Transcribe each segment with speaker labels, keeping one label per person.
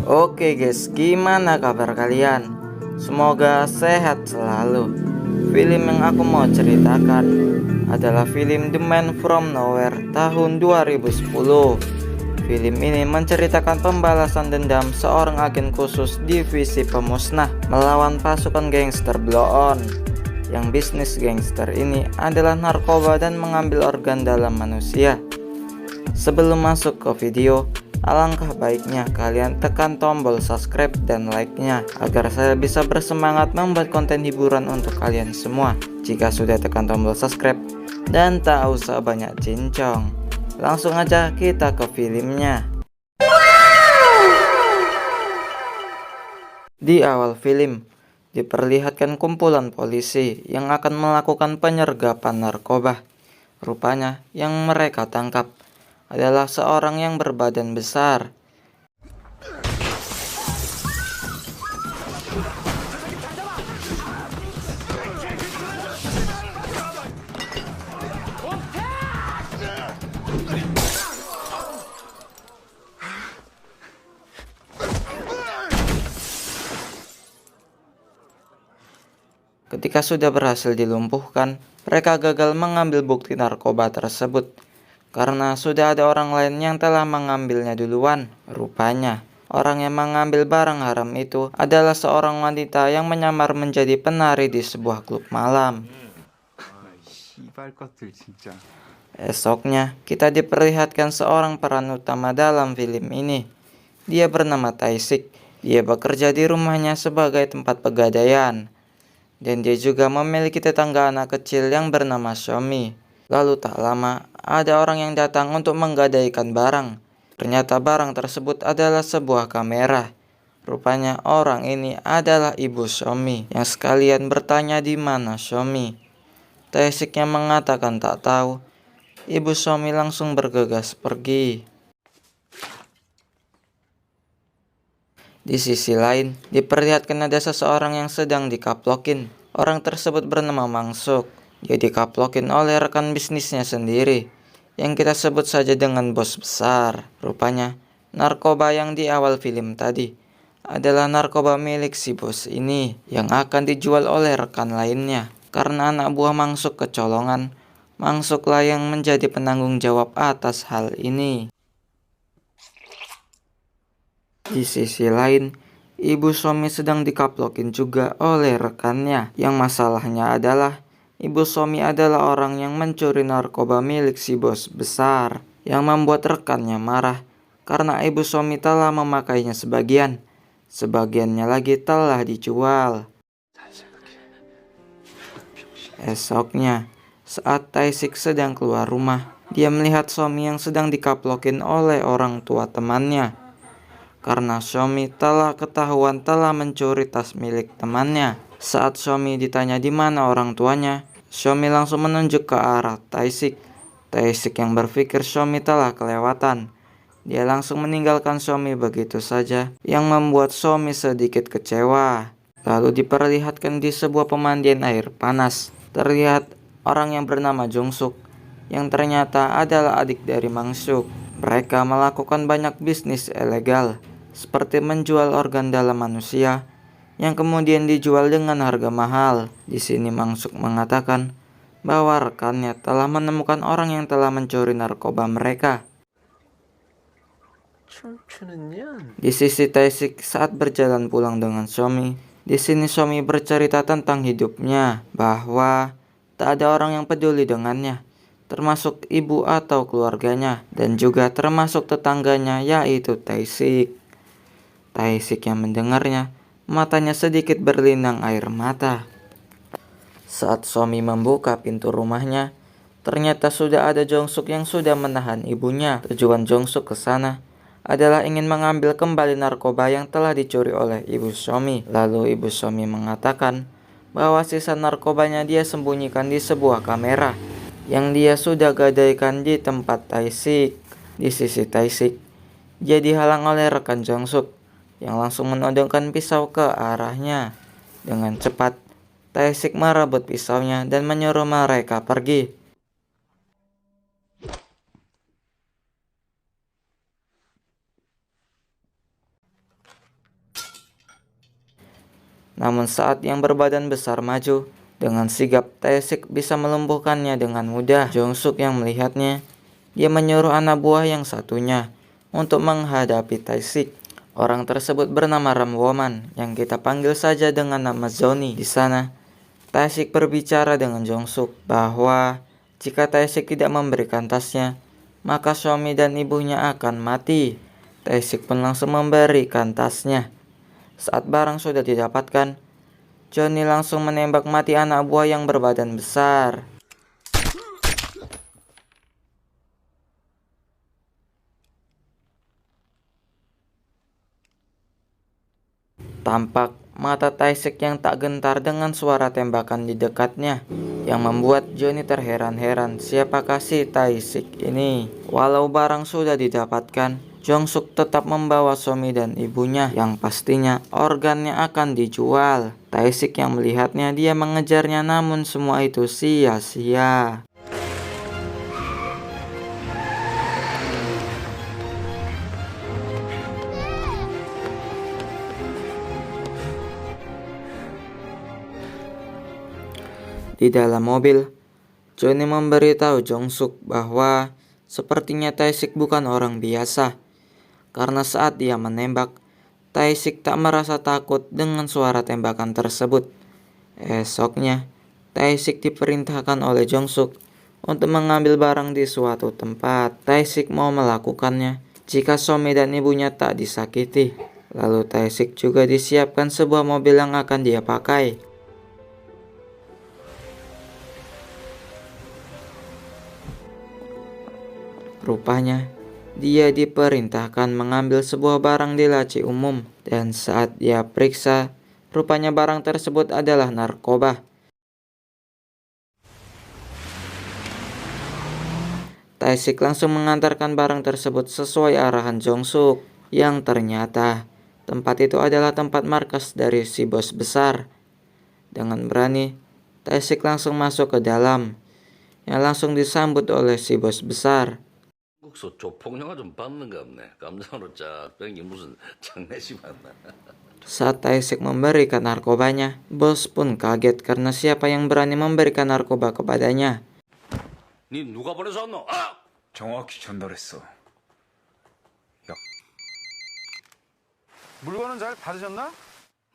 Speaker 1: Oke guys, gimana kabar kalian? Semoga sehat selalu. Film yang aku mau ceritakan adalah film The Man From Nowhere tahun 2010. Film ini menceritakan pembalasan dendam seorang agen khusus divisi pemusnah melawan pasukan gangster Blow On. Yang bisnis gangster ini adalah narkoba dan mengambil organ dalam manusia. Sebelum masuk ke video, alangkah baiknya kalian tekan tombol subscribe dan like-nya agar saya bisa bersemangat membuat konten hiburan untuk kalian semua. Jika sudah tekan tombol subscribe dan tak usah banyak cincong, langsung aja kita ke filmnya. Di awal film diperlihatkan kumpulan polisi yang akan melakukan penyergapan narkoba. Rupanya yang mereka tangkap adalah seorang yang berbadan besar. Ketika sudah berhasil dilumpuhkan, mereka gagal mengambil bukti narkoba tersebut karena sudah ada orang lain yang telah mengambilnya duluan. Rupanya, orang yang mengambil barang haram itu adalah seorang wanita yang menyamar menjadi penari di sebuah klub malam. Esoknya, kita diperlihatkan seorang peran utama dalam film ini. Dia bernama Tae-sik. Dia bekerja di rumahnya sebagai tempat pegadaian. Dan dia juga memiliki tetangga anak kecil yang bernama Shomi. Lalu tak lama, ada orang yang datang untuk menggadaikan barang. Ternyata barang tersebut adalah sebuah kamera. Rupanya orang ini adalah ibu Shomi yang sekalian bertanya di mana Shomi. Tae-sik yang mengatakan tak tahu. Ibu Shomi langsung bergegas pergi. Di sisi lain, diperlihatkan ada seseorang yang sedang dikaplokin. Orang tersebut bernama Mangsuk. Dia dikaplokin oleh rekan bisnisnya sendiri, yang kita sebut saja dengan bos besar. Rupanya, narkoba yang di awal film tadi adalah narkoba milik si bos ini, yang akan dijual oleh rekan lainnya. Karena anak buah Mangsuk kecolongan, Mangsuklah yang menjadi penanggung jawab atas hal ini. Di sisi lain, ibu Shomi sedang dikaplokin juga oleh rekannya. Yang masalahnya adalah ibu Shomi adalah orang yang mencuri narkoba milik si bos besar, yang membuat rekannya marah karena ibu Shomi telah memakainya sebagian. Sebagiannya lagi telah dijual. Esoknya, saat Tae-sik sedang keluar rumah, dia melihat Shomi yang sedang dikaplokin oleh orang tua temannya. Karena Shomi telah ketahuan telah mencuri tas milik temannya. Saat Shomi ditanya di mana orang tuanya, Shomi langsung menunjuk ke arah Tae-sik. Tae-sik yang berpikir Shomi telah kelewatan. Dia langsung meninggalkan Shomi begitu saja, yang membuat Shomi sedikit kecewa. Lalu diperlihatkan di sebuah pemandian air panas. Terlihat orang yang bernama Jong-suk, yang ternyata adalah adik dari Mangsuk. Mereka melakukan banyak bisnis ilegal, seperti menjual organ dalam manusia yang kemudian dijual dengan harga mahal. Di sini Mangsuk mengatakan bahwa rekannya telah menemukan orang yang telah mencuri narkoba mereka. Di sisi Tae-sik saat berjalan pulang dengan Shomi, di sini Shomi bercerita tentang hidupnya, bahwa tak ada orang yang peduli dengannya, termasuk ibu atau keluarganya, dan juga termasuk tetangganya, yaitu Tae-sik. Tae-sik yang mendengarnya, matanya sedikit berlinang air mata. Saat Shomi membuka pintu rumahnya, ternyata sudah ada Jong-suk yang sudah menahan ibunya. Tujuan Jong-suk ke sana adalah ingin mengambil kembali narkoba yang telah dicuri oleh ibu Shomi. Lalu ibu Shomi mengatakan bahwa sisa narkobanya dia sembunyikan di sebuah kamera yang dia sudah gadaikan di tempat Tae-sik. Di sisi Tae-sik, dia dihalang oleh rekan Jong-suk yang langsung menodongkan pisau ke arahnya. Dengan cepat, Tae-sik merebut pisaunya dan menyuruh mereka pergi. Namun saat yang berbadan besar maju, dengan sigap Tae-sik bisa melumpuhkannya dengan mudah. Jong-suk yang melihatnya, dia menyuruh anak buah yang satunya untuk menghadapi Tae-sik. Orang tersebut bernama Ram Woman, yang kita panggil saja dengan nama Johnny. Di sana, Tae-sik berbicara dengan Jong-suk bahwa jika Tae-sik tidak memberikan tasnya, maka suami dan ibunya akan mati. Tae-sik pun langsung memberikan tasnya. Saat barang sudah didapatkan, Johnny langsung menembak mati anak buah yang berbadan besar. Tampak mata Tae-sik yang tak gentar dengan suara tembakan di dekatnya, yang membuat Johnny terheran-heran siapakah si Tae-sik ini. Walau barang sudah didapatkan, Jong-suk tetap membawa suami dan ibunya, yang pastinya organnya akan dijual. Tae-sik yang melihatnya, dia mengejarnya, namun semua itu sia-sia. Di dalam mobil, Johnny memberitahu Jong-suk bahwa sepertinya Tae-sik bukan orang biasa. Karena saat dia menembak, Tae-sik tak merasa takut dengan suara tembakan tersebut. Esoknya, Tae-sik diperintahkan oleh Jong-suk untuk mengambil barang di suatu tempat. Tae-sik mau melakukannya jika suami dan ibunya tak disakiti. Lalu Tae-sik juga disiapkan sebuah mobil yang akan dia pakai. Rupanya, dia diperintahkan mengambil sebuah barang di laci umum, dan saat dia periksa, rupanya barang tersebut adalah narkoba. Tae-sik langsung mengantarkan barang tersebut sesuai arahan Jong-suk, yang ternyata tempat itu adalah tempat markas dari si bos besar. Dengan berani, Tae-sik langsung masuk ke dalam, yang langsung disambut oleh si bos besar.
Speaker 2: 한국서 조폭영화 좀 봤는가 보네. 깜짝으로 쫙 뺑이 무슨 장례식 왔나.
Speaker 1: Saat Tae-sik memberikan narkobanya, bos pun kaget karena siapa yang berani memberikan narkoba kepadanya.
Speaker 2: 니 누가 보내서 왔노? 아!
Speaker 3: 정확히 전달했어.
Speaker 4: 물건은 잘 받으셨나?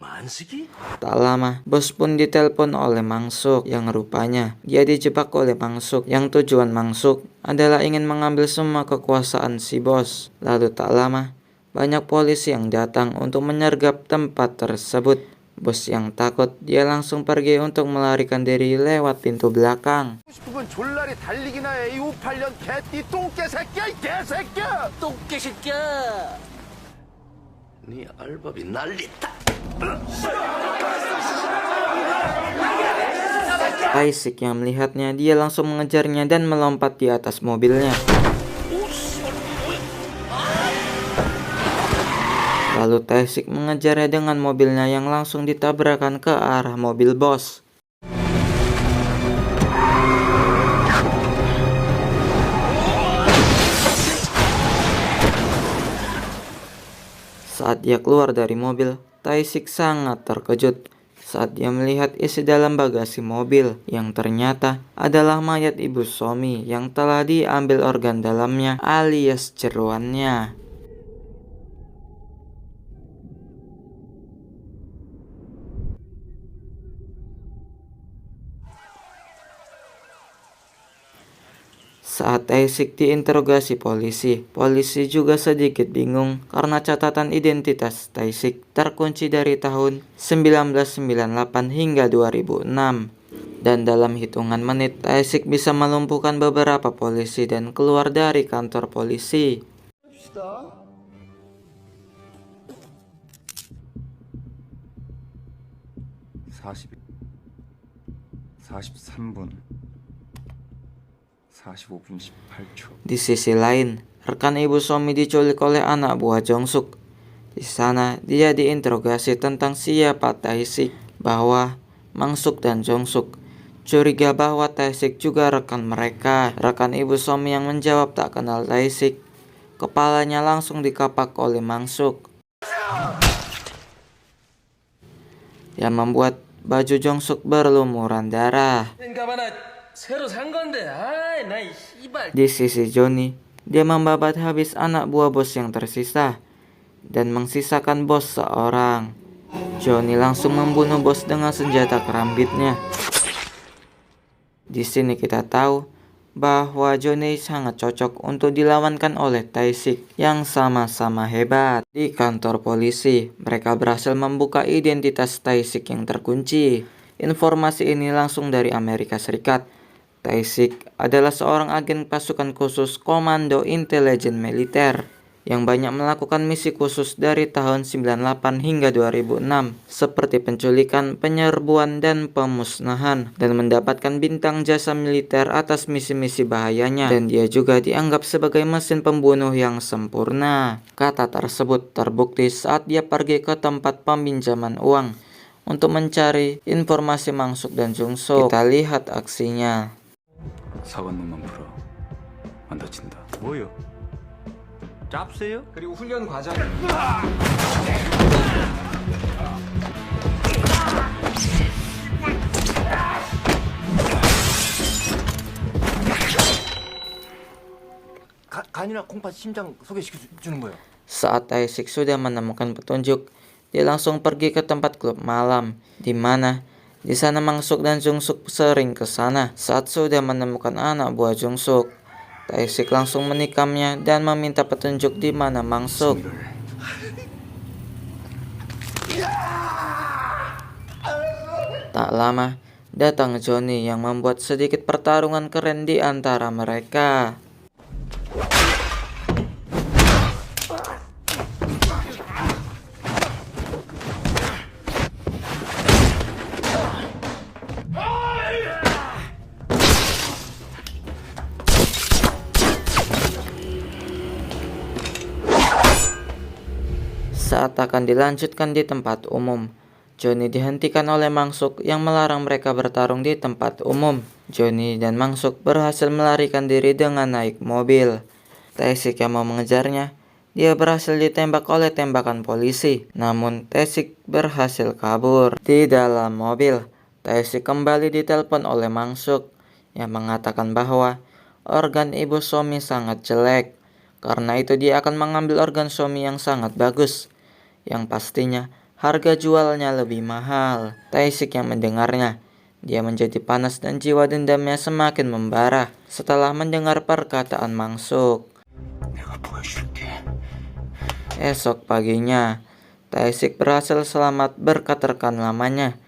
Speaker 2: 만식이?
Speaker 1: Tak lama, bos pun ditelepon oleh Mangsuk, yang rupanya dia dijebak oleh Mangsuk, yang tujuan Mangsuk adalah ingin mengambil semua kekuasaan si bos. Lalu tak lama, banyak polisi yang datang untuk menyergap tempat tersebut. Bos yang takut, dia langsung pergi untuk melarikan diri lewat pintu belakang.
Speaker 4: 싶으면 졸라리 달리기나 해. 이 58년 개띠 똥개 새끼야, 이 개새끼야!
Speaker 2: 똥개 새끼야! 니 알바비 난리다.
Speaker 1: Tae-sik yang melihatnya, dia langsung mengejarnya dan melompat di atas mobilnya. Lalu Tae-sik mengejarnya dengan mobilnya yang langsung ditabrakan ke arah mobil bos. Saat dia keluar dari mobil, Tae-sik sangat terkejut saat dia melihat isi dalam bagasi mobil, yang ternyata adalah mayat ibu Somi yang telah diambil organ dalamnya alias jeroannya. Saat Tae-sik diinterogasi polisi juga sedikit bingung karena catatan identitas Tae-sik terkunci dari tahun 1998 hingga 2006. Dan dalam hitungan menit, Tae-sik bisa melumpuhkan beberapa polisi dan keluar dari kantor polisi. Di sisi lain, rekan ibu Somi diculik oleh anak buah Jong-suk. Di sana, dia diinterogasi tentang siapa Tae-sik, bahwa Mangsuk dan Jong-suk curiga bahwa Tae-sik juga rekan mereka. Rekan ibu Somi yang menjawab tak kenal Tae-sik, kepalanya langsung dikapak oleh Mangsuk. yang membuat baju Jong-suk berlumuran darah.
Speaker 3: 그러니까 나 새로 산 건데 아이 나 씨발
Speaker 1: Di sisi Johnny, dia membabat habis anak buah bos yang tersisa dan mensisakan bos seorang. Johnny langsung membunuh bos dengan senjata kerambitnya. Di sini kita tahu bahwa Johnny sangat cocok untuk dilawankan oleh Tae-sik yang sama-sama hebat. Di kantor polisi, mereka berhasil membuka identitas Tae-sik yang terkunci. Informasi ini langsung dari Amerika Serikat. Tae-sik adalah seorang agen pasukan khusus Komando Intelijen Militer yang banyak melakukan misi khusus dari tahun 98 hingga 2006 seperti penculikan, penyerbuan, dan pemusnahan, dan mendapatkan bintang jasa militer atas misi-misi bahayanya, dan dia juga dianggap sebagai mesin pembunuh yang sempurna. Kata tersebut terbukti saat dia pergi ke tempat peminjaman uang untuk mencari informasi Mangsuk dan Jungsuk. Kita lihat aksinya.
Speaker 5: 사관 놈만 풀어. 안 다친다. 뭐요? 짭새요? 그리고 훈련 과정.
Speaker 4: 간이나 콩팥 심장 소개시켜 주는 거예요.
Speaker 1: Saat Tae-sik sudah menemukan petunjuk, dia langsung pergi ke tempat klub malam, di mana di sana Mangsuk dan Jungsuk sering ke sana. Saat sudah menemukan anak buah Jungsuk, Tae-sik langsung menikamnya dan meminta petunjuk di mana Mangsuk. Tak lama, datang Johnny yang membuat sedikit pertarungan keren di antara mereka. Saat akan dilanjutkan di tempat umum, Johnny dihentikan oleh Mangsuk yang melarang mereka bertarung di tempat umum. Johnny dan Mangsuk berhasil melarikan diri dengan naik mobil. Tae-sik yang mau mengejarnya, dia berhasil ditembak oleh tembakan polisi. Namun Tae-sik berhasil kabur. Di dalam mobil, Tae-sik kembali ditelepon oleh Mangsuk yang mengatakan bahwa organ ibu Somi sangat jelek. Karena itu dia akan mengambil organ Somi yang sangat bagus, yang pastinya harga jualnya lebih mahal. Tae-sik yang mendengarnya, dia menjadi panas dan jiwa dendamnya semakin membara setelah mendengar perkataan Mangsuk. Esok paginya, Tae-sik berhasil selamat berkat rekan lamanya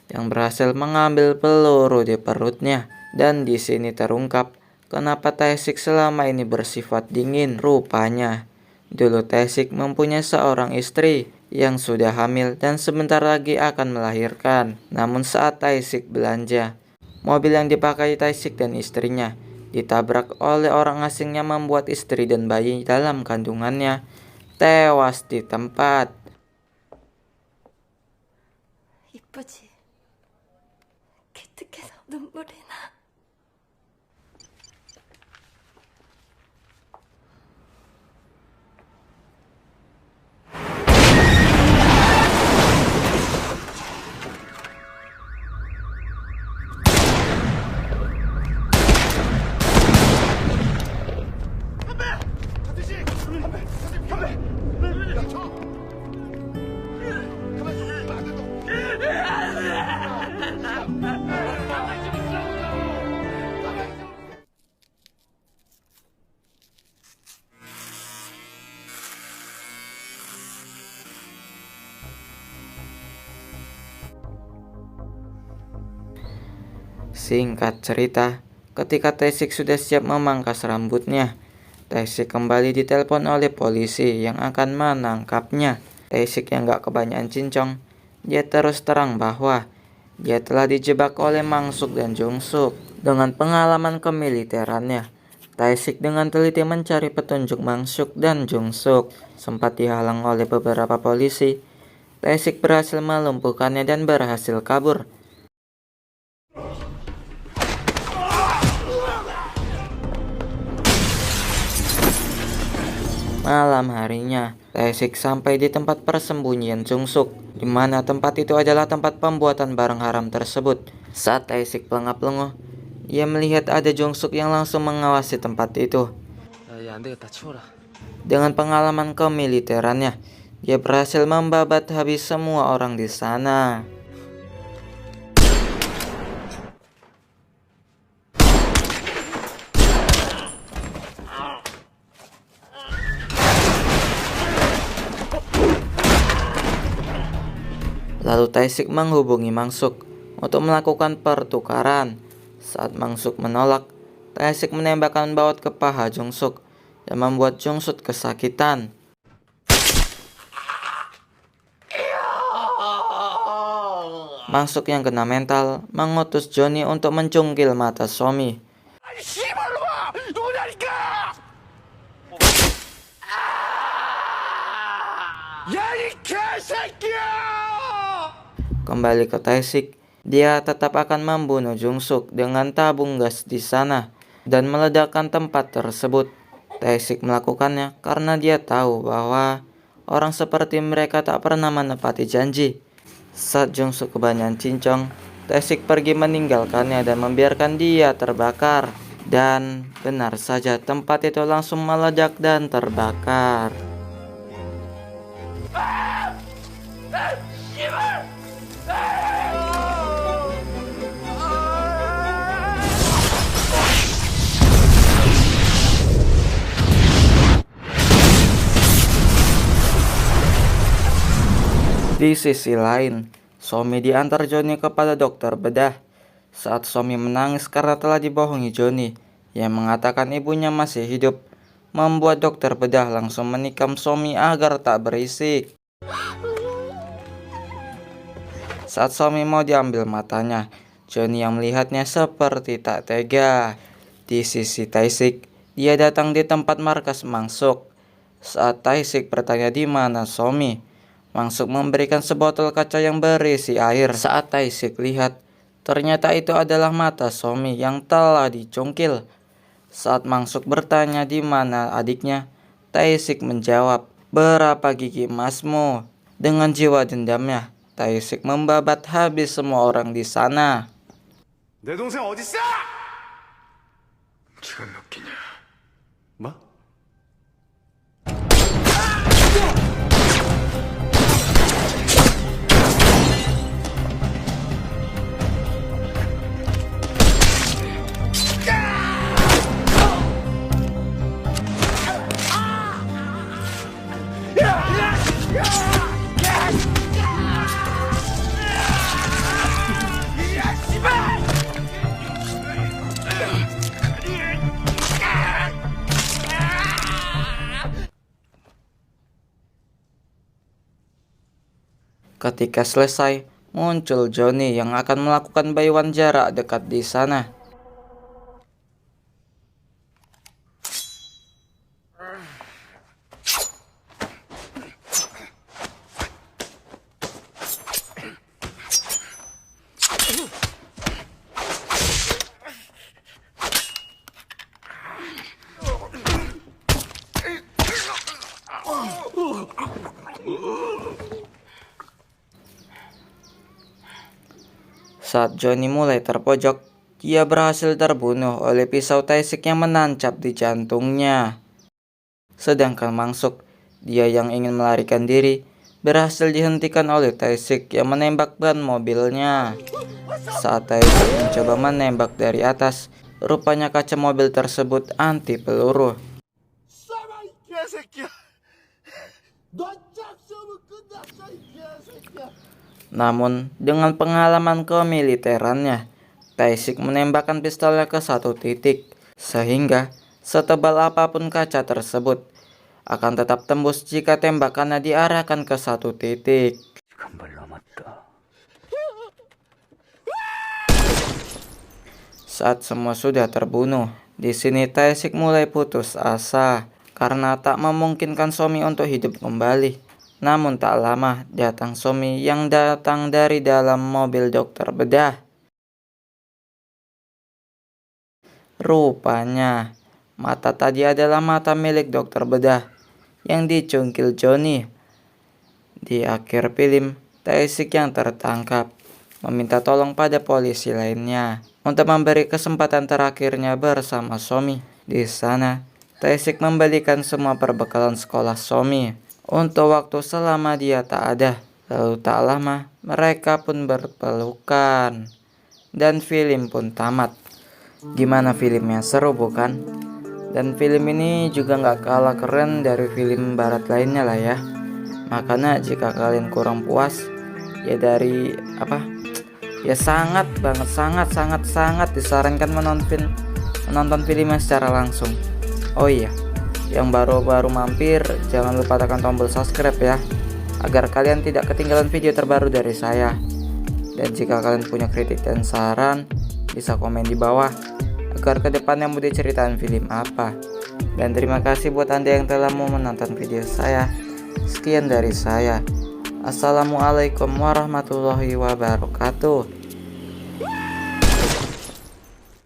Speaker 1: yang berhasil mengambil peluru di perutnya. Dan di sini terungkap kenapa Tae-sik selama ini bersifat dingin. Rupanya dulu Tae-sik mempunyai seorang istri yang sudah hamil dan sebentar lagi akan melahirkan. Namun saat Tae-sik belanja, mobil yang dipakai Tae-sik dan istrinya ditabrak oleh orang asing yang membuat istri dan bayi dalam kandungannya tewas di tempat.
Speaker 6: 이쁘지? 기특해서 눈물이 나.
Speaker 1: Singkat cerita, ketika Tae-sik sudah siap memangkas rambutnya, Tae-sik kembali ditelepon oleh polisi yang akan menangkapnya. Tae-sik yang gak kebanyakan cincong, dia terus terang bahwa dia telah dijebak oleh Mangsuk dan Jungsuk. Dengan pengalaman kemiliterannya, Tae-sik dengan teliti mencari petunjuk Mangsuk dan Jungsuk. Sempat dihalang oleh beberapa polisi, Tae-sik berhasil melumpuhkannya dan berhasil kabur. Malam harinya, Tae-sik sampai di tempat persembunyian Jung-suk, di mana tempat itu adalah tempat pembuatan barang haram tersebut. Saat Tae-sik pelengah-pelengah, ia melihat ada Jung-suk yang langsung mengawasi tempat itu.
Speaker 3: 야, 안 되겠다. 치워라.
Speaker 1: Dengan pengalaman kemiliterannya, dia berhasil membabat habis semua orang di sana. Lalu Tae-sik menghubungi Mangsuk untuk melakukan pertukaran. Saat Mangsuk menolak, Tae-sik menembakkan baut ke paha Jung-suk dan membuat Jung-suk kesakitan. Mangsuk yang kena mental mengutus Johnny untuk mencungkil mata Somi.
Speaker 4: 씨발로마! 누구냐니까! 야, 이 개새끼야!
Speaker 1: Kembali ke Tae-sik, dia tetap akan membunuh Jung-suk dengan tabung gas di sana dan meledakkan tempat tersebut. Tae-sik melakukannya karena dia tahu bahwa orang seperti mereka tak pernah menepati janji. Saat Jung-suk kebanyakan cincong, Tae-sik pergi meninggalkannya dan membiarkan dia terbakar. Dan benar saja tempat itu langsung meledak dan terbakar. Di sisi lain, Somi diantar Johnny kepada dokter bedah. Saat Somi menangis karena telah dibohongi Johnny yang mengatakan ibunya masih hidup, membuat dokter bedah langsung menikam Somi agar tak berisik. Saat Somi mau diambil matanya, Johnny yang melihatnya seperti tak tega. Di sisi Tae-sik, dia datang di tempat markas Mangsuk. Saat Tae-sik bertanya di mana Somi, Mangsuk memberikan sebotol kaca yang berisi air. Saat Tae-sik lihat, ternyata itu adalah mata Somi yang telah dicungkil. Saat Mangsuk bertanya di mana adiknya, Tae-sik menjawab, "Berapa gigi emasmu?" Dengan jiwa dendamnya, Tae-sik membabat habis semua orang di sana.
Speaker 4: 내 동생 어딨어?
Speaker 5: 지가 몇 개냐? 뭐?
Speaker 1: Ketika selesai, muncul Johnny yang akan melakukan bayuan jarak dekat di sana. Saat Johnny mulai terpojok, dia berhasil terbunuh oleh pisau Tae-sik yang menancap di jantungnya. Sedangkan Mangsuk, dia yang ingin melarikan diri, berhasil dihentikan oleh Tae-sik yang menembak ban mobilnya. Saat Tae-sik mencoba menembak dari atas, rupanya kaca mobil tersebut anti peluru.
Speaker 4: 싸마, 이 개새끼야! 너 잡수면 끝났어, 이 개새끼야!
Speaker 1: Namun, dengan pengalaman kemiliterannya, Tae-sik menembakkan pistolnya ke satu titik, sehingga setebal apapun kaca tersebut akan tetap tembus jika tembakannya diarahkan ke satu titik.
Speaker 5: 한발 남았다.
Speaker 1: Saat semua sudah terbunuh, di sini Tae-sik mulai putus asa karena tak memungkinkan Somi untuk hidup kembali. Namun tak lama datang Somi yang datang dari dalam mobil dokter bedah. Rupanya mata tadi adalah mata milik dokter bedah. yang dicungkil Johnny. Di akhir film, Tae-sik yang tertangkap meminta tolong pada polisi lainnya untuk memberi kesempatan terakhirnya bersama Somi. Di sana, Tae-sik membalikan semua perbekalan sekolah Somi untuk waktu selama dia tak ada. Lalu tak lama, mereka pun berpelukan. Dan film pun tamat. Gimana filmnya, seru bukan? Dan film ini juga gak kalah keren dari film barat lainnya lah ya. Makanya jika kalian kurang puas, ya dari ya sangat disarankan menonton filmnya secara langsung. Oh iya, yang baru-baru mampir jangan lupa tekan tombol subscribe ya, agar kalian tidak ketinggalan video terbaru dari saya. Dan jika kalian punya kritik dan saran, bisa komen di bawah agar kedepannya mau diceritain film apa. Dan terima kasih buat Anda yang telah mau menonton video saya. Sekian dari saya. Assalamualaikum warahmatullahi wabarakatuh.